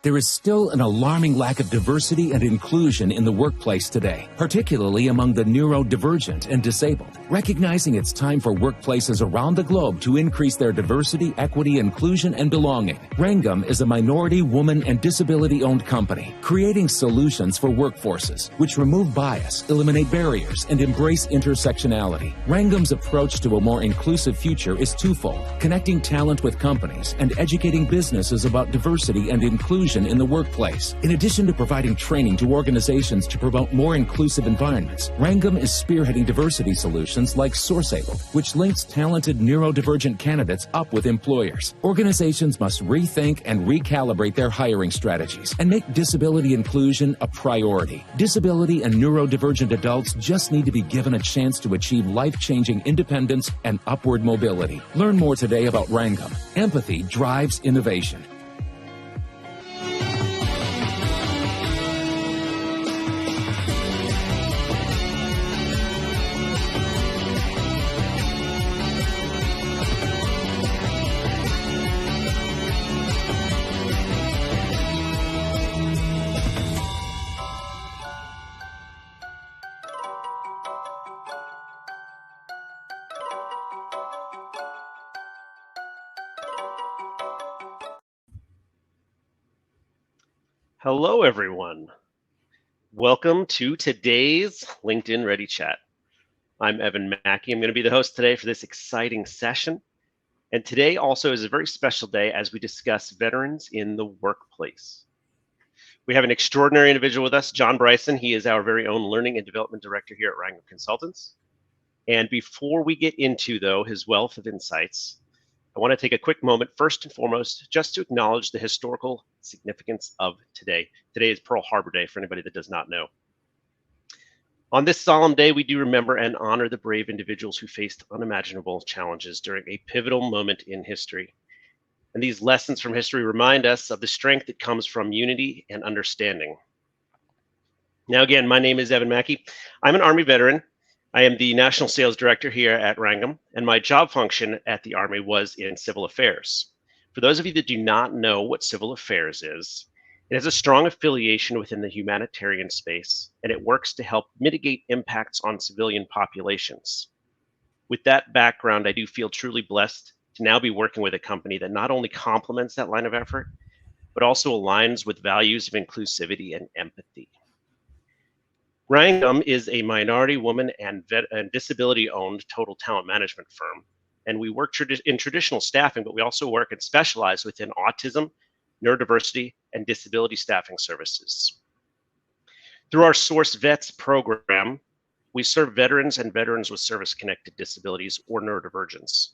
There is still an alarming lack of diversity and inclusion in the workplace today, particularly among the neurodivergent and disabled. Recognizing it's time for workplaces around the globe to increase their diversity, equity, inclusion, and belonging, Rangam is a minority, woman, and disability-owned company, creating solutions for workforces which remove bias, eliminate barriers, and embrace intersectionality. Rangam's approach to a more inclusive future is twofold: connecting talent with companies and educating businesses about diversity and inclusion in the workplace. In addition to providing training to organizations to promote more inclusive environments, Rangam is spearheading diversity solutions like SourceAbled, which links talented neurodivergent candidates up with employers. Organizations must rethink and recalibrate their hiring strategies and make disability inclusion a priority. Disability and neurodivergent adults just need to be given a chance to achieve life-changing independence and upward mobility. Learn more today about Rangam. Empathy drives innovation. Hello, everyone. Welcome to today's LinkedIn Ready Chat. I'm Evan Mackey. I'm going to be the host today for this exciting session. And today also is a very special day as we discuss veterans in the workplace. We have an extraordinary individual with us, John Bryson. He is our very own Learning and Development Director here at Rangam Consultants. And before we get into, though, his wealth of insights, I want to take a quick moment, first and foremost, just to acknowledge the historical significance of today. Today is Pearl Harbor Day, for anybody that does not know. On this solemn day, we do remember and honor the brave individuals who faced unimaginable challenges during a pivotal moment in history. And these lessons from history remind us of the strength that comes from unity and understanding. Now, again, my name is Evan Mackey. I'm an Army veteran. I am the National Sales Director here at Rangam, and my job function at the Army was in civil affairs. For those of you that do not know what civil affairs is, it has a strong affiliation within the humanitarian space, and it works to help mitigate impacts on civilian populations. With that background, I do feel truly blessed to now be working with a company that not only complements that line of effort, but also aligns with values of inclusivity and empathy. Rangam is a minority, woman, and disability-owned total talent management firm. And we work in traditional staffing, but we also work and specialize within autism, neurodiversity, and disability staffing services. Through our Source Vets program, we serve veterans and veterans with service-connected disabilities or neurodivergence.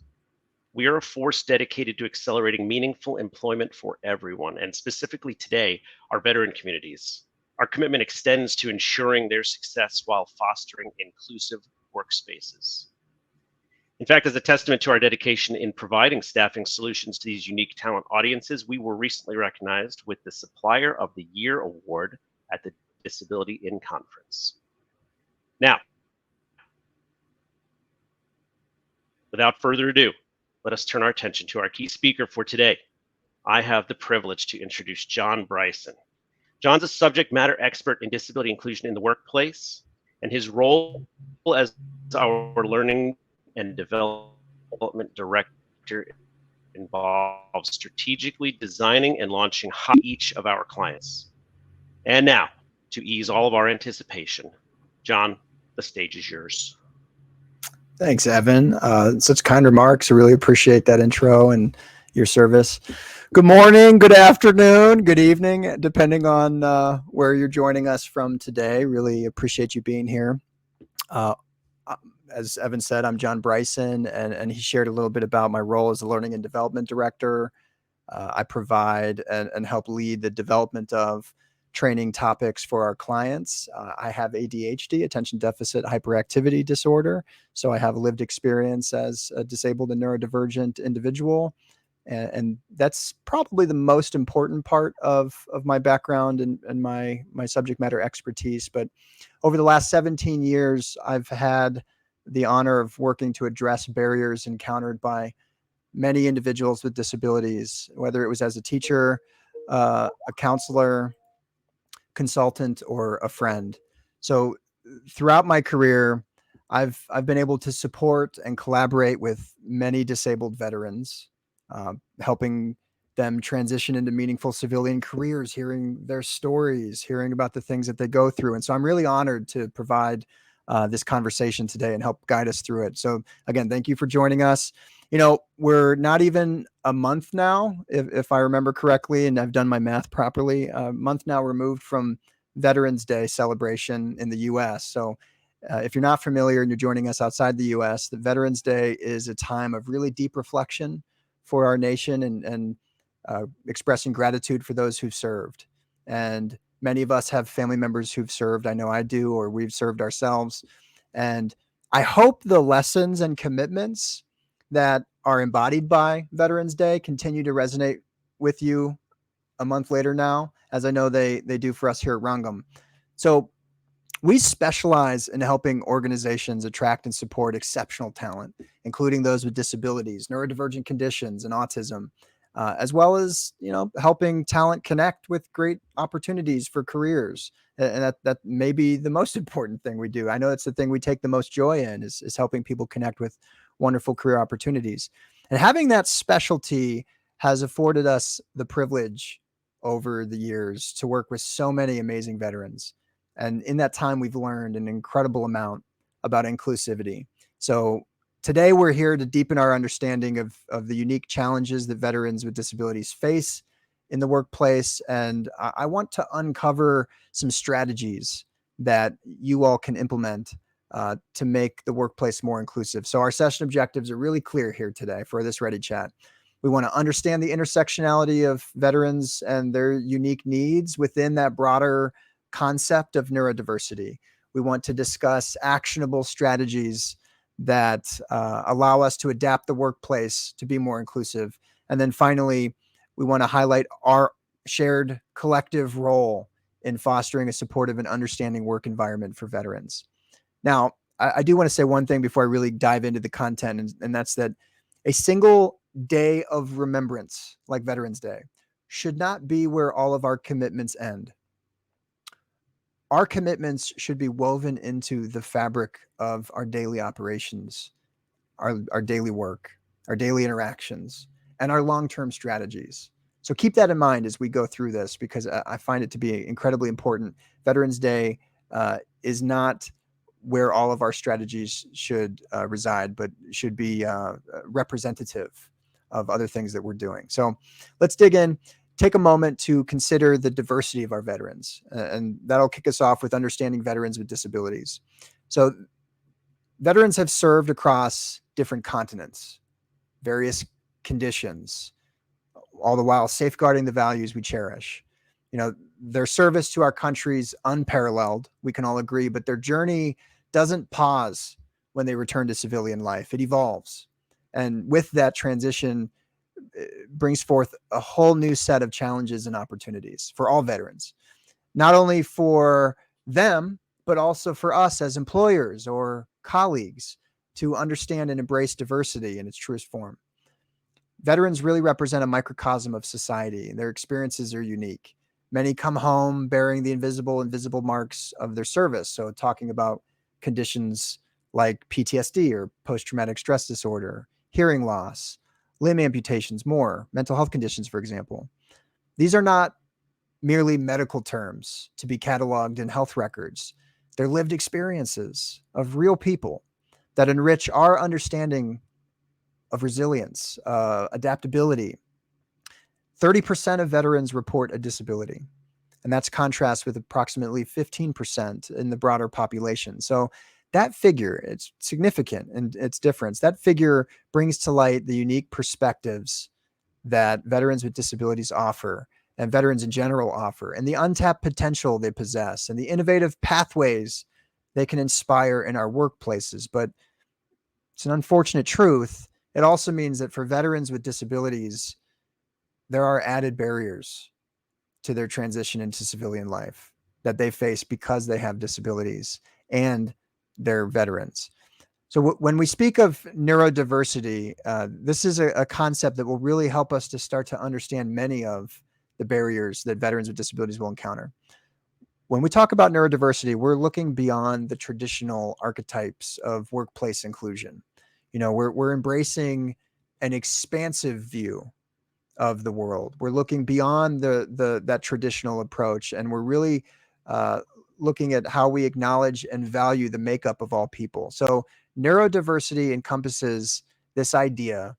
We are a force dedicated to accelerating meaningful employment for everyone, and specifically today, our veteran communities. Our commitment extends to ensuring their success while fostering inclusive workspaces. In fact, as a testament to our dedication in providing staffing solutions to these unique talent audiences, we were recently recognized with the Supplier of the Year Award at the Disability In Conference. Now, without further ado, let us turn our attention to our key speaker for today. I have the privilege to introduce John Bryson. John's a subject matter expert in disability inclusion in the workplace, and his role as our Learning and Development Director involves strategically designing and launching each of our clients. And now, to ease all of our anticipation, John, the stage is yours. Thanks, Evan. Such kind remarks. I really appreciate that intro and your service. Good morning, good afternoon, good evening, depending on where you're joining us from today. Really appreciate you being here. As Evan said, I'm John Bryson, and he shared a little bit about my role as a Learning and Development Director. I provide and help lead the development of training topics for our clients. I have ADHD, attention deficit hyperactivity disorder, so I have lived experience as a disabled and neurodivergent individual. And that's probably the most important part of my background and my subject matter expertise. But over the last 17 years, I've had the honor of working to address barriers encountered by many individuals with disabilities, whether it was as a teacher, a counselor, consultant, or a friend. So throughout my career, I've been able to support and collaborate with many disabled veterans, helping them transition into meaningful civilian careers, hearing their stories, hearing about the things that they go through. And so I'm really honored to provide this conversation today and help guide us through it. So again, thank you for joining us. We're not even a month now, if I remember correctly, and I've done my math properly, a month now removed from Veterans Day celebration in the US. So if you're not familiar and you're joining us outside the US, the Veterans Day is a time of really deep reflection for our nation and expressing gratitude for those who've served. And many of us have family members who've served. I know I do, or we've served ourselves. And I hope the lessons and commitments that are embodied by Veterans Day continue to resonate with you a month later now, as I know they do for us here at Rangam. So we specialize in helping organizations attract and support exceptional talent, including those with disabilities, neurodivergent conditions, and autism, as well as helping talent connect with great opportunities for careers. And that may be the most important thing we do. I know it's the thing we take the most joy in is helping people connect with wonderful career opportunities. And having that specialty has afforded us the privilege over the years to work with so many amazing veterans. And in that time, we've learned an incredible amount about inclusivity. So today we're here to deepen our understanding of the unique challenges that veterans with disabilities face in the workplace. And I want to uncover some strategies that you all can implement to make the workplace more inclusive. So our session objectives are really clear here today for this Ready Chat. We want to understand the intersectionality of veterans and their unique needs within that broader concept of neurodiversity. We want to discuss actionable strategies that allow us to adapt the workplace to be more inclusive. And then finally, we want to highlight our shared collective role in fostering a supportive and understanding work environment for veterans. Now, I do want to say one thing before I really dive into the content, and that's that a single day of remembrance like Veterans Day should not be where all of our commitments end. Our commitments should be woven into the fabric of our daily operations, our daily work, our daily interactions, and our long-term strategies. So keep that in mind as we go through this, because I find it to be incredibly important. Veterans Day is not where all of our strategies should reside, but should be representative of other things that we're doing. So let's dig in. Take a moment to consider the diversity of our veterans, and that'll kick us off with understanding veterans with disabilities. So veterans have served across different continents, various conditions, all the while safeguarding the values we cherish. Their service to our country's unparalleled, we can all agree, but their journey doesn't pause when they return to civilian life. It evolves. And with that transition, brings forth a whole new set of challenges and opportunities for all veterans, not only for them, but also for us as employers or colleagues to understand and embrace diversity in its truest form. Veterans really represent a microcosm of society. Their experiences are unique. Many come home bearing the invisible marks of their service. So talking about conditions like PTSD or post-traumatic stress disorder, hearing loss, limb amputations, more mental health conditions, for example. These are not merely medical terms to be cataloged in health records. They're lived experiences of real people that enrich our understanding of resilience, adaptability. 30% of veterans report a disability, and that's contrast with approximately 15% in the broader population. So that figure, it's significant and its difference. That figure brings to light the unique perspectives that veterans with disabilities offer and veterans in general offer, and the untapped potential they possess and the innovative pathways they can inspire in our workplaces. But it's an unfortunate truth. It also means that for veterans with disabilities, there are added barriers to their transition into civilian life that they face because they have disabilities and they're veterans. So when we speak of neurodiversity, this is a concept that will really help us to start to understand many of the barriers that veterans with disabilities will encounter. When we talk about neurodiversity, we're looking beyond the traditional archetypes of workplace inclusion. We're embracing an expansive view of the world. We're looking beyond that traditional approach, and we're really looking at how we acknowledge and value the makeup of all people. So neurodiversity encompasses this idea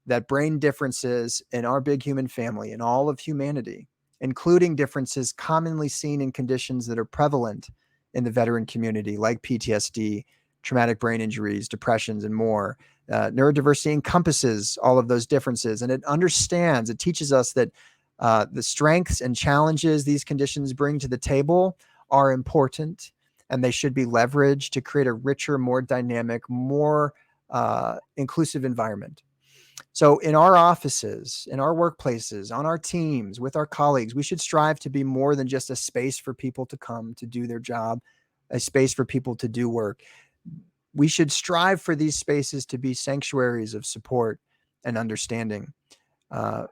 that brain differences in our big human family and all of humanity, including differences commonly seen in conditions that are prevalent in the veteran community, like PTSD, traumatic brain injuries, depressions, and more. Neurodiversity encompasses all of those differences, and it teaches us that the strengths and challenges these conditions bring to the table are important, and they should be leveraged to create a richer, more dynamic, more inclusive environment. So in our offices, in our workplaces, on our teams, with our colleagues, we should strive to be more than just a space for people to come to do their job, a space for people to do work. We should strive for these spaces to be sanctuaries of support and understanding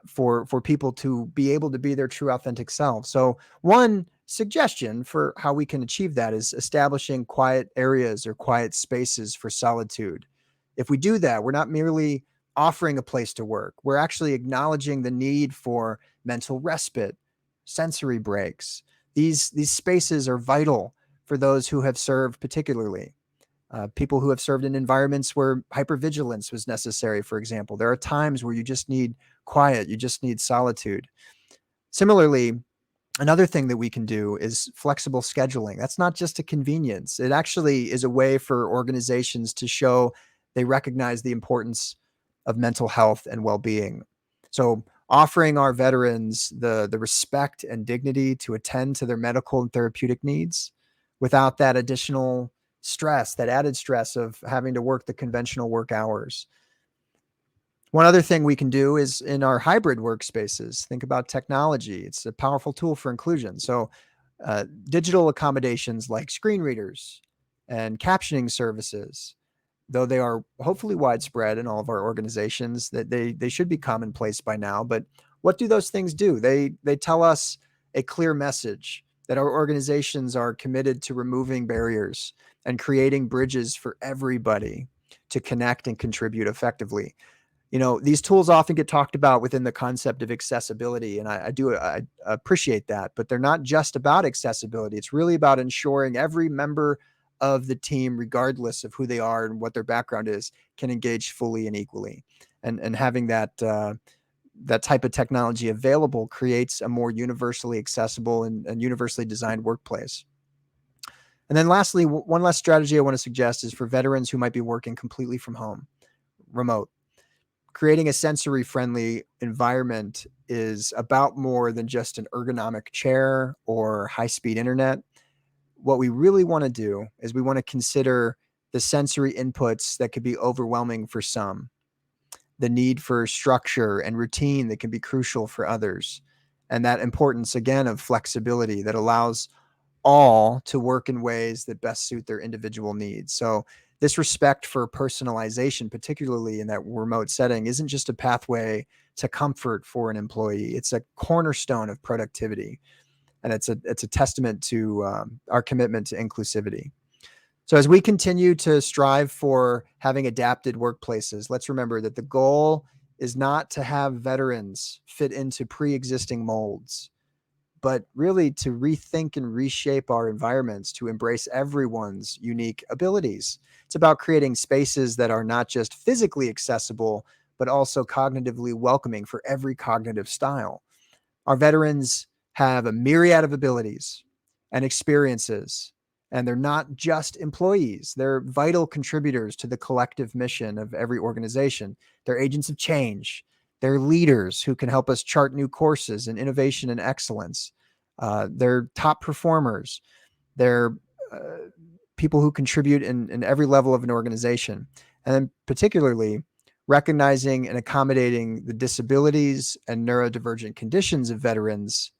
for people to be able to be their true authentic selves. So one suggestion for how we can achieve that is establishing quiet areas or quiet spaces for solitude. If we do that, we're not merely offering a place to work. We're actually acknowledging the need for mental respite, sensory breaks. These spaces are vital for those who have served, particularly people who have served in environments where hypervigilance was necessary, for example. There are times where you just need quiet, you just need solitude. Similarly, another thing that we can do is flexible scheduling. That's not just a convenience. It actually is a way for organizations to show they recognize the importance of mental health and well-being. So offering our veterans the respect and dignity to attend to their medical and therapeutic needs without that additional stress, that added stress of having to work the conventional work hours. One other thing we can do is in our hybrid workspaces, think about technology. It's a powerful tool for inclusion. So digital accommodations like screen readers and captioning services, though they are hopefully widespread in all of our organizations, that they should be commonplace by now. But what do those things do? They tell us a clear message that our organizations are committed to removing barriers and creating bridges for everybody to connect and contribute effectively. These tools often get talked about within the concept of accessibility, and I appreciate that, but they're not just about accessibility. It's really about ensuring every member of the team, regardless of who they are and what their background is, can engage fully and equally. And having that type of technology available creates a more universally accessible and universally designed workplace. And then lastly, one last strategy I want to suggest is for veterans who might be working completely from home, remote. Creating a sensory-friendly environment is about more than just an ergonomic chair or high-speed internet. What we really want to do is we want to consider the sensory inputs that could be overwhelming for some, the need for structure and routine that can be crucial for others, and that importance, again, of flexibility that allows all to work in ways that best suit their individual needs. So this respect for personalization, particularly in that remote setting, isn't just a pathway to comfort for an employee. It's a cornerstone of productivity. And it's a testament to our commitment to inclusivity. So as we continue to strive for having adapted workplaces, let's remember that the goal is not to have veterans fit into pre-existing molds, but really to rethink and reshape our environments to embrace everyone's unique abilities. It's about creating spaces that are not just physically accessible, but also cognitively welcoming for every cognitive style. Our veterans have a myriad of abilities and experiences, and they're not just employees. They're vital contributors to the collective mission of every organization. They're agents of change. They're leaders who can help us chart new courses in innovation and excellence. They're top performers. They're people who contribute in every level of an organization. And then particularly recognizing and accommodating the disabilities and neurodivergent conditions of veterans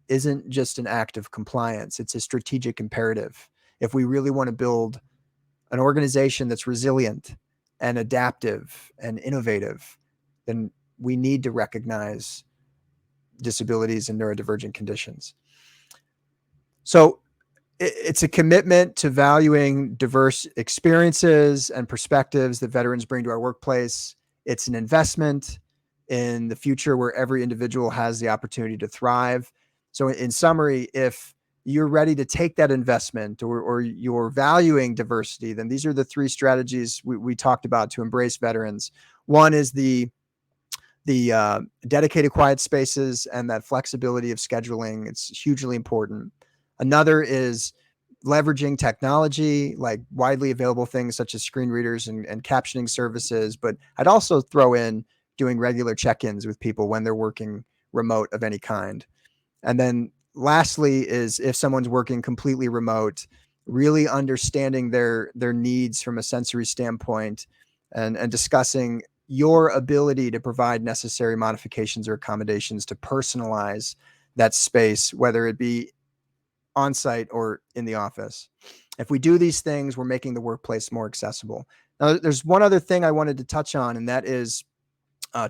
isn't just an act of compliance. It's a strategic imperative. If we really want to build an organization that's resilient and adaptive and innovative, then we need to recognize disabilities and neurodivergent conditions. So it's a commitment to valuing diverse experiences and perspectives that veterans bring to our workplace. It's an investment in the future where every individual has the opportunity to thrive. So in summary, if you're ready to take that investment or you're valuing diversity, then these are the 3 strategies we talked about to embrace veterans. One is the dedicated quiet spaces and that flexibility of scheduling. It's hugely important. Another is leveraging technology, like widely available things such as screen readers and captioning services. But I'd also throw in doing regular check-ins with people when they're working remote of any kind. And then lastly is if someone's working completely remote, really understanding their needs from a sensory standpoint and discussing your ability to provide necessary modifications or accommodations to personalize that space, whether it be on site or in the office. If we do these things, we're making the workplace more accessible. Now, there's one other thing I wanted to touch on, and that is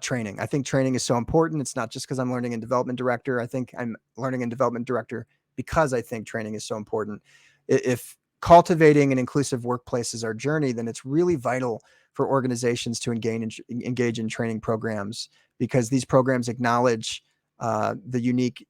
training. I think training is so important. It's not just because I'm learning and development director. I think I'm learning and development director because I think training is so important. If cultivating an inclusive workplace is our journey, then it's really vital for organizations to engage in training programs, because these programs acknowledge the unique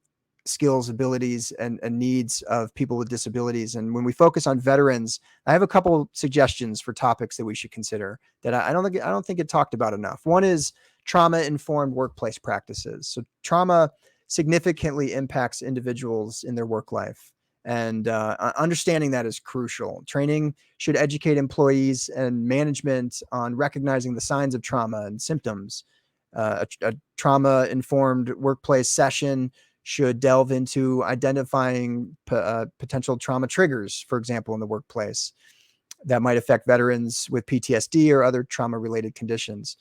skills, abilities, and needs of people with disabilities. And when we focus on veterans, I have a couple suggestions for topics that we should consider that I don't think it talked about enough. One is trauma-informed workplace practices. So trauma significantly impacts individuals in their work life, and understanding that is crucial. Training should educate employees and management on recognizing the signs of trauma and symptoms. A trauma-informed workplace session should delve into identifying potential trauma triggers, for example, in the workplace that might affect veterans with PTSD or other trauma-related conditions.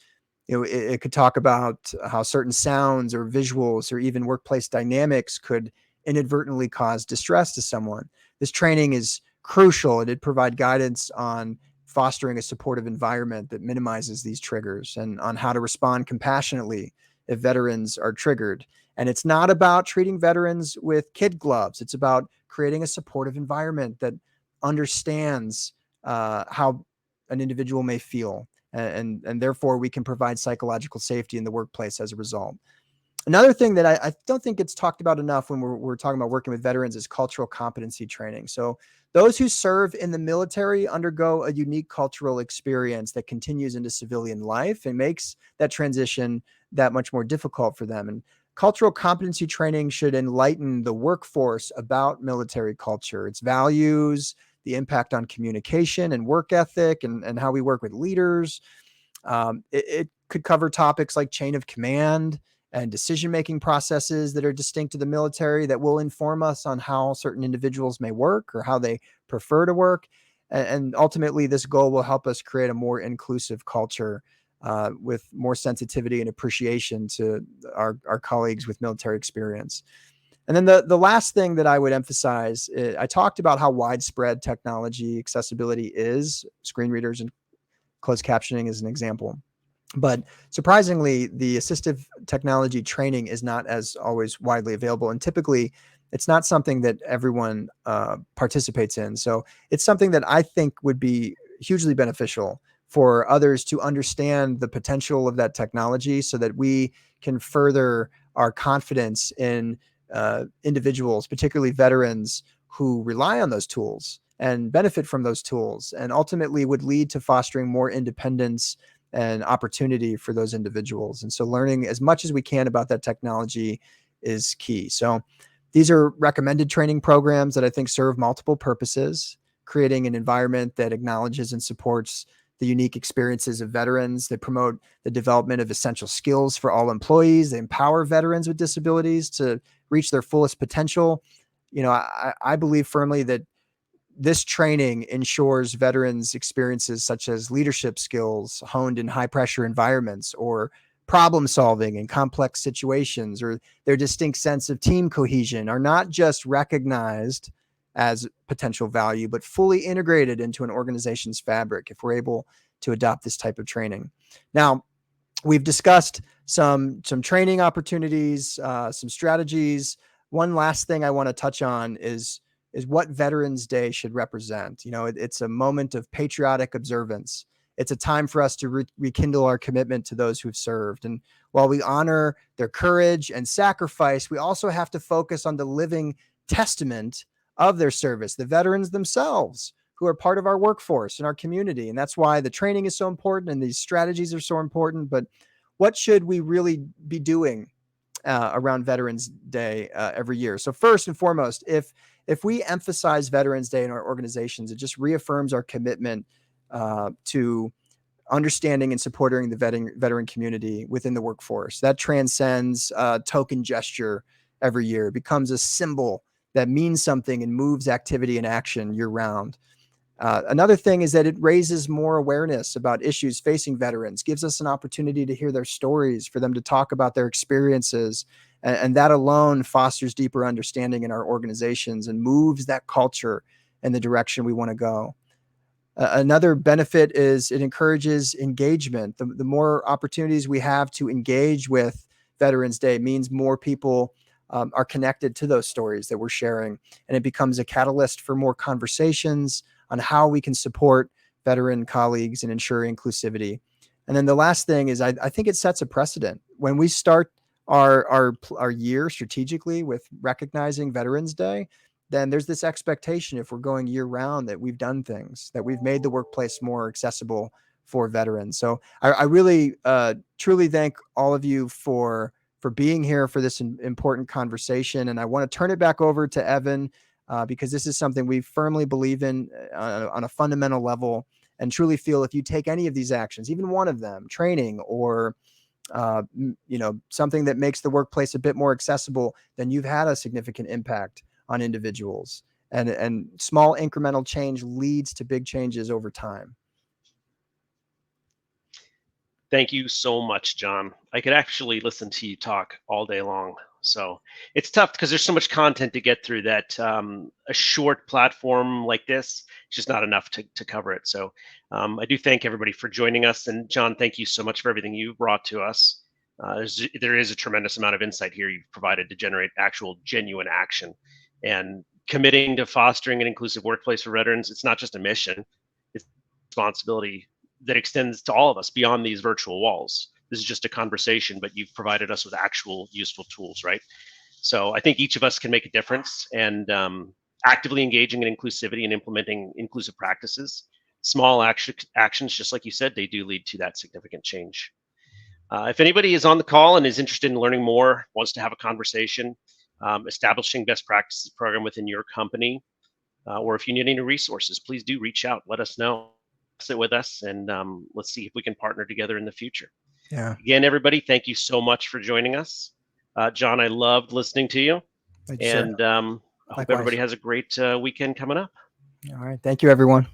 It could talk about how certain sounds or visuals or even workplace dynamics could inadvertently cause distress to someone. This training is crucial. It'd provide guidance on fostering a supportive environment that minimizes these triggers and on how to respond compassionately if veterans are triggered. And it's not about treating veterans with kid gloves. It's about creating a supportive environment that understands how an individual may feel. And therefore, we can provide psychological safety in the workplace as a result. Another thing that I don't think it's talked about enough when we're talking about working with veterans is cultural competency training. So those who serve in the military undergo a unique cultural experience that continues into civilian life and makes that transition that much more difficult for them. And cultural competency training should enlighten the workforce about military culture, its values, the impact on communication and work ethic, and how we work with leaders. It could cover topics like chain of command and decision-making processes that are distinct to the military that will inform us on how certain individuals may work or how they prefer to work. And ultimately, this goal will help us create a more inclusive culture with more sensitivity and appreciation to our colleagues with military experience. And then the last thing that I would emphasize, I talked about how widespread technology accessibility is, screen readers and closed captioning is an example. But surprisingly, the assistive technology training is not as always widely available. And typically, it's not something that everyone participates in. So it's something that I think would be hugely beneficial for others to understand the potential of that technology so that we can further our confidence in individuals, particularly veterans, who rely on those tools and benefit from those tools, and ultimately would lead to fostering more independence and opportunity for those individuals. And so learning as much as we can about that technology is key. So these are recommended training programs that I think serve multiple purposes, creating an environment that acknowledges and supports the unique experiences of veterans. They promote the development of essential skills for all employees. They empower veterans with disabilities to reach their fullest potential. I believe firmly that this training ensures veterans' experiences such as leadership skills honed in high pressure environments, or problem solving in complex situations, or their distinct sense of team cohesion are not just recognized as potential value, but fully integrated into an organization's fabric if we're able to adopt this type of training. Now, we've discussed some training opportunities, some strategies. One last thing I want to touch on is what Veterans Day should represent. You know, it's a moment of patriotic observance. It's a time for us to rekindle our commitment to those who've served. And while we honor their courage and sacrifice, we also have to focus on the living testament of their service, the veterans themselves, who are part of our workforce and our community. And that's why the training is so important and these strategies are so important. But what should we really be doing around Veterans Day every year? So first and foremost, if we emphasize Veterans Day in our organizations, it just reaffirms our commitment to understanding and supporting the veteran community within the workforce. That transcends token gesture every year. It becomes a symbol that means something and moves activity and action year round. Another thing is that it raises more awareness about issues facing veterans, gives us an opportunity to hear their stories, for them to talk about their experiences. And that alone fosters deeper understanding in our organizations and moves that culture in the direction we want to go. Another benefit is it encourages engagement. The more opportunities we have to engage with Veterans Day means more people are connected to those stories that we're sharing. And it becomes a catalyst for more conversations on how we can support veteran colleagues and ensure inclusivity. And then the last thing is I think it sets a precedent. When we start our year strategically with recognizing Veterans Day, then there's this expectation, if we're going year round, that we've done things, that we've made the workplace more accessible for veterans. So I really truly thank all of you for being here for this important conversation. And I want to turn it back over to Evan because this is something we firmly believe in on a fundamental level, and truly feel if you take any of these actions, even one of them, training or something that makes the workplace a bit more accessible, then you've had a significant impact on individuals, and small incremental change leads to big changes over time. Thank you so much, John. I could actually listen to you talk all day long. So it's tough because there's so much content to get through that a short platform like this is just not enough to cover it. So I do thank everybody for joining us. And John, thank you so much for everything you brought to us. There is a tremendous amount of insight here you've provided to generate actual genuine action. And committing to fostering an inclusive workplace for veterans, it's not just a mission, it's a responsibility that extends to all of us beyond these virtual walls. This is just a conversation, but you've provided us with actual useful tools, right? So I think each of us can make a difference, and actively engaging in inclusivity and implementing inclusive practices, small actions, just like you said, they do lead to that significant change. If anybody is on the call and is interested in learning more, wants to have a conversation, establishing best practices program within your company, or if you need any resources, please do reach out. Let us know. Sit with us, and let's see if we can partner together in the future. Yeah. Again, everybody, thank you so much for joining us. John, I loved listening to you. Thanks, and I hope everybody has a great weekend coming up. All right. Thank you, everyone.